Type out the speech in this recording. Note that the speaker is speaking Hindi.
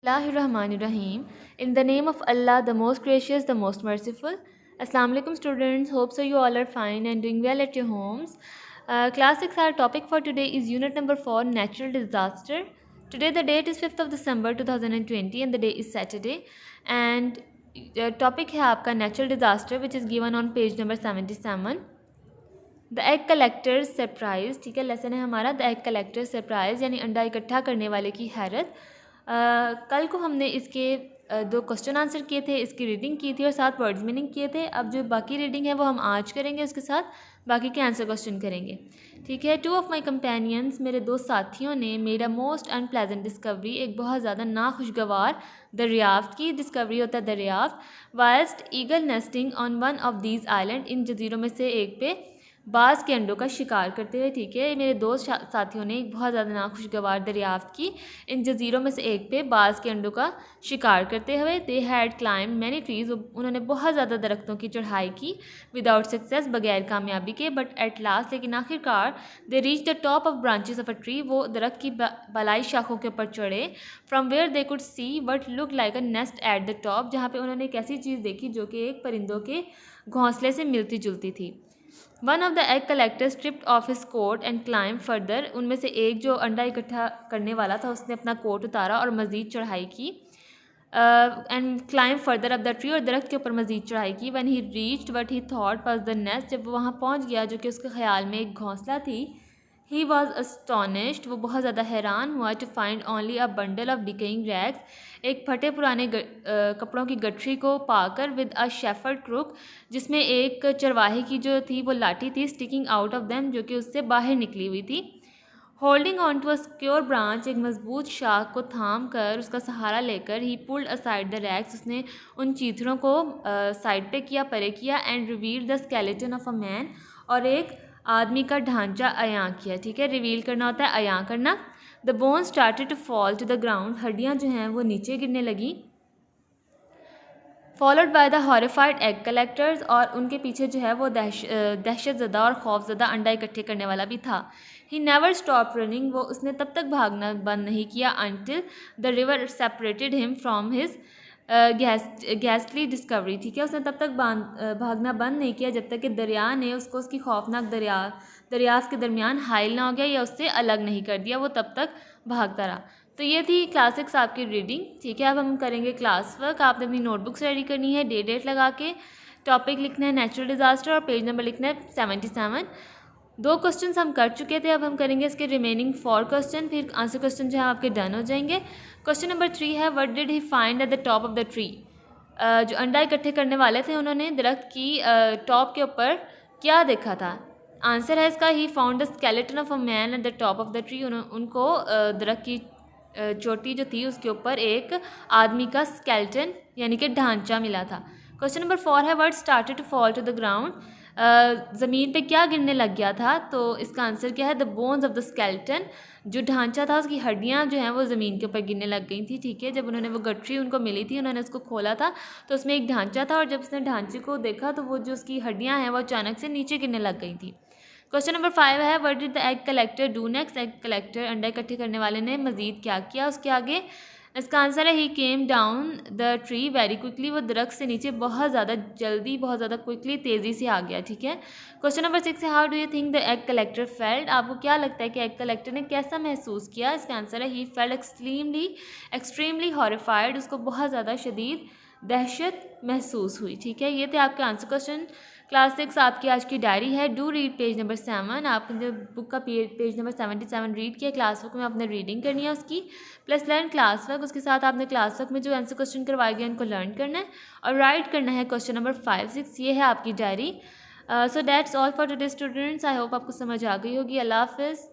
Bismillahirrahmanirrahim. In the name of Allah, the most gracious, the most merciful. Assalamu alaikum students. Hope so you all are fine and doing well at your homes. Class 6, our topic for today is unit number 4, natural disaster. Today the date is 5th of December 2020 and the day is Saturday. And topic है आपका natural disaster which is given on page number 77. The egg collector surprise, ठीक है, लेसन है हमारा द एग कलेक्टर सरप्राइज यानी अंडा इकट्ठा करने वाले की हैरत। कल को हमने इसके दो क्वेश्चन आंसर किए थे, इसकी रीडिंग की थी और 7 वर्ड्स मीनिंग किए थे। अब जो बाकी रीडिंग है वो हम आज करेंगे, उसके साथ बाकी के आंसर क्वेश्चन करेंगे, ठीक है। 2 ऑफ माई कंपेनियंस, मेरे 2 साथियों ने made a most unpleasant discovery, एक बहुत ज़्यादा नाखुशगवार दरियाफ्त की। डिस्कवरी होता है दरियाफ्त। Whilst eagle nesting on one of these island, इन जजीरों में से एक पे बाज़ के अंडों का शिकार करते हुए, ठीक है। मेरे 2 साथियों ने एक बहुत ज़्यादा नाखुशगवार दरियाफ्त की इन जजीरों में से एक पे बाज़ के अंडों का शिकार करते हुए। They had climb many trees, उन्होंने बहुत ज़्यादा दरख्तों की चढ़ाई की विदाउट सक्सेस, बगैर कामयाबी के। बट एट लास्ट, लेकिन आखिरकार, they reach the top of branches of a tree, वो दरख्त की बलाई शाखों के ऊपर चढ़े। From where they could see what look like a nest at the top, जहाँ पे उन्होंने एक ऐसी चीज़ देखी जो कि एक परिंदों के घोंसले से मिलती जुलती थी। One of the egg collector stripped off his coat and climb further, उनमें से एक जो अंडा इकट्ठा करने वाला था उसने अपना कोट उतारा और मज़ीद चढ़ाई की। And climb further up the tree, और दरख्त के ऊपर मज़ीद चढ़ाई की। One he reached what he thought was the nest, जब वो वहाँ पहुँच गया जो कि उसके ख्याल में एक घोंसला थी। ही वॉज अस्टॉनिश्ड, वो बहुत ज़्यादा हैरान हुआ to find only a bundle of decaying rags, एक फटे पुराने कपड़ों की गठरी को पाकर, विद अ शेफर्ड क्रुक, जिसमें एक चरवाहे की जो थी वो लाठी थी, स्टिकिंग आउट ऑफ देम, जो कि उससे बाहर निकली हुई थी। Holding on to a secure branch, एक मजबूत शाख को थाम कर, उसका सहारा लेकर, he pulled aside the rags, उसने उन चीथड़ों को साइड पे किया, परे किया। And revealed the skeleton of a man, और एक आदमी का ढांचा अयां किया, ठीक है। रिवील करना होता है अयां करना। The bone started to fall to the ground, हड्डियाँ जो हैं वो नीचे गिरने लगी। Followed by the horrified egg collectors, और उनके पीछे जो है वो दहशत ज़दा और खौफज़दा अंडा इकट्ठे करने वाला भी था। ही नेवर स्टॉप रनिंग, वो उसने तब तक भागना बंद नहीं किया, until the river separated him from his ghastly discovery, ठीक है। उसने तब तक भागना बंद नहीं किया जब तक कि दरिया ने उसको उसकी खौफनाक दरियाफ्त के दरमियान हाइल ना हो गया या उससे अलग नहीं कर दिया, वो तब तक भागता रहा। तो ये थी क्लास 6 आपकी रीडिंग, ठीक है। अब हम करेंगे क्लास वर्क। आपने अपनी नोटबुक्स रेडी करनी है, डेट लगा के, टॉपिक लिखना है नेचुरल डिज़ास्टर और पेज नंबर लिखना है 77। 2 क्वेश्चन हम कर चुके थे, अब हम करेंगे इसके रिमेनिंग 4 क्वेश्चन, फिर आंसर क्वेश्चन जो है आपके डन हो जाएंगे। क्वेश्चन नंबर 3 है, what did he find at the top of the tree. जो अंडा इकट्ठे करने वाले थे उन्होंने दरख्त की टॉप के ऊपर क्या देखा था। आंसर है इसका, he found the skeleton of a man eight the top of the tree, उनको दरख्त की चोटी जो थी उसके ऊपर एक आदमी का स्केलेटन यानी कि ढांचा मिला था। क्वेश्चन नंबर 4 है, what started to fall to the ground, ज़मीन पे क्या गिरने लग गया था। तो इसका आंसर क्या है, the bones of the skeleton, जो ढांचा था उसकी हड्डियाँ जो हैं वो ज़मीन के ऊपर गिरने लग गई थी, ठीक है। जब उन्होंने वो गठरी उनको मिली थी, उन्होंने उसको खोला था तो उसमें एक ढांचा था, और जब उसने ढांचे को देखा तो वो जो उसकी हड्डियाँ हैं वो अचानक से नीचे गिरने लग गई थी। क्वेश्चन नंबर 5 है, what did the egg collector do next, egg collector अंडा इकट्ठे करने वाले ने मज़ीद क्या किया उसके आगे। इसका आंसर है, he came down the tree very quickly, वो दरख्त से नीचे बहुत ज़्यादा जल्दी, बहुत ज़्यादा क्विकली, तेज़ी से आ गया, ठीक है। क्वेश्चन नंबर 6 है, how do you think the egg collector felt, आपको क्या लगता है कि एग कलेक्टर ने कैसा महसूस किया। इसका आंसर है, ही फेल्ट एक्सट्रीमली हॉरिफाइड, उसको बहुत ज़्यादा शदीद दहशत महसूस हुई, ठीक है। ये थे आपके आंसर क्वेश्चन। क्लास 6 आपकी आज की डायरी है, डू रीड पेज नंबर 7। आपने जो बुक का पेज नंबर 77 रीड किया, क्लास वर्क में आपने रीडिंग करनी है उसकी, प्लस लर्न क्लास वर्क, उसके साथ आपने क्लास वर्क में जो आंसर क्वेश्चन करवाए गए उनको लर्न करना है और राइट करना है क्वेश्चन नंबर 5, 6। ये है आपकी diary. So that's all for today students. I hope आपको समझ आ गई होगी। अल्लाह हाफिज़।